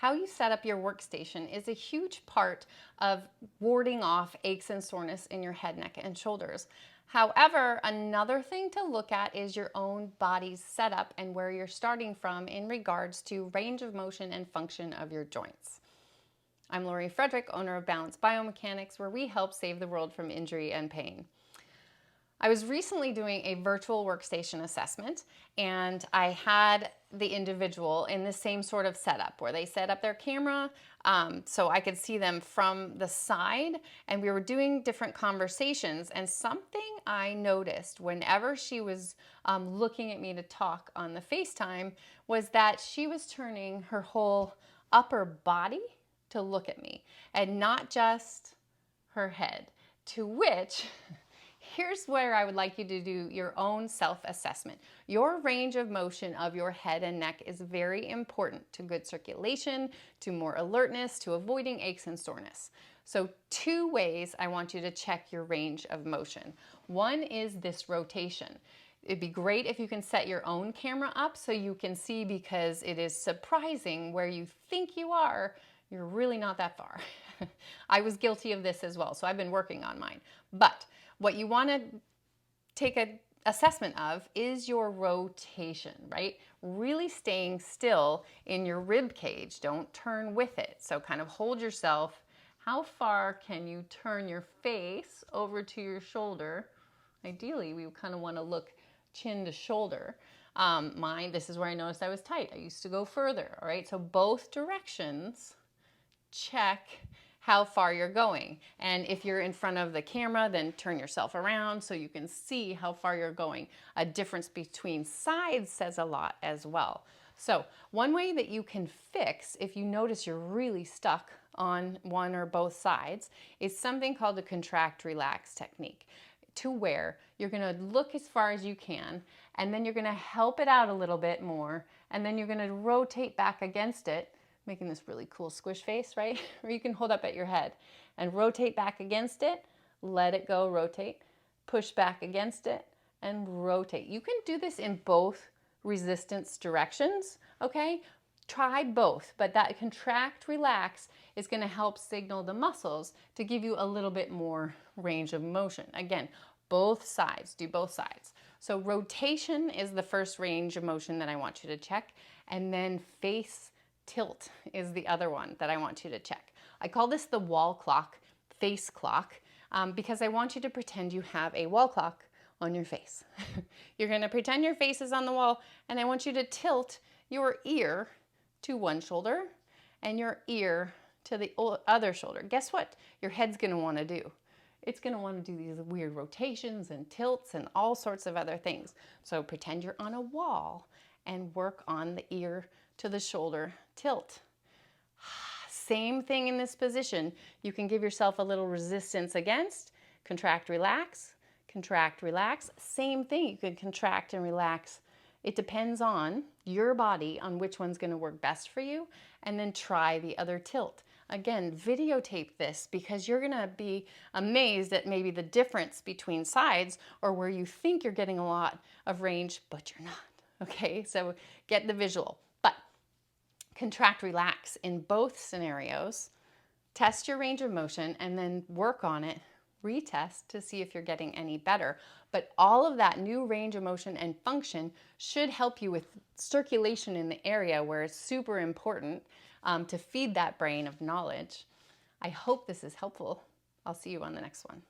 How you set up your workstation is a huge part of warding off aches and soreness in your head, neck, and shoulders. However, another thing to look at is your own body's setup and where you're starting from in regards to range of motion and function of your joints. I'm Lori Frederick, owner of Balance Biomechanics, where we help save the world from injury and pain. I was recently doing a virtual workstation assessment, and I had the individual in the same sort of setup where they set up their camera so I could see them from the side, and we were doing different conversations. And something I noticed whenever she was looking at me to talk on the FaceTime was that she was turning her whole upper body to look at me and not just her head, to which here's where I would like you to do your own self-assessment. Your range of motion of your head and neck is very important to good circulation, to more alertness, to avoiding aches and soreness. So 2 ways I want you to check your range of motion. One is this rotation. It'd be great if you can set your own camera up so you can see, because it is surprising where you think you are, you're really not that far. I was guilty of this as well, so I've been working on mine. But what you want to take an assessment of is your rotation, right? Really staying still in your rib cage. Don't turn with it. So kind of hold yourself. How far can you turn your face over to your shoulder? Ideally, we kind of want to look chin to shoulder. This is where I noticed I was tight. I used to go further, all right? So both directions, check how far you're going. And if you're in front of the camera, then turn yourself around so you can see how far you're going. A difference between sides says a lot as well. So one way that you can fix if you notice you're really stuck on one or both sides is something called the contract relax technique, to where you're going to look as far as you can, and then you're going to help it out a little bit more, and then you're going to rotate back against it, making this really cool squish face, right? Or you can hold up at your head and rotate back against it, let it go, rotate, push back against it, and rotate. You can do this in both resistance directions, okay? Try both, but that contract relax is going to help signal the muscles to give you a little bit more range of motion. Again, both sides, do both sides. So rotation is the first range of motion that I want you to check, and then face tilt is the other one that I want you to check. I call this the wall clock, face clock, because I want you to pretend you have a wall clock on your face. You're going to pretend your face is on the wall, and I want you to tilt your ear to one shoulder and your ear to the other shoulder. Guess what your head's going to want to do? It's going to want to do these weird rotations and tilts and all sorts of other things. So pretend you're on a wall and work on the ear to the shoulder tilt. Same thing in this position. You can give yourself a little resistance against, contract, relax, contract, relax. Same thing, you can contract and relax. It depends on your body on which one's going to work best for you, and then try the other tilt. Again, videotape this, because you're going to be amazed at maybe the difference between sides, or where you think you're getting a lot of range, but you're not. Okay, so get the visual. But contract, relax in both scenarios. Test your range of motion and then work on it. Retest to see if you're getting any better. But all of that new range of motion and function should help you with circulation in the area where it's super important to feed that brain of knowledge. I hope this is helpful. I'll see you on the next one.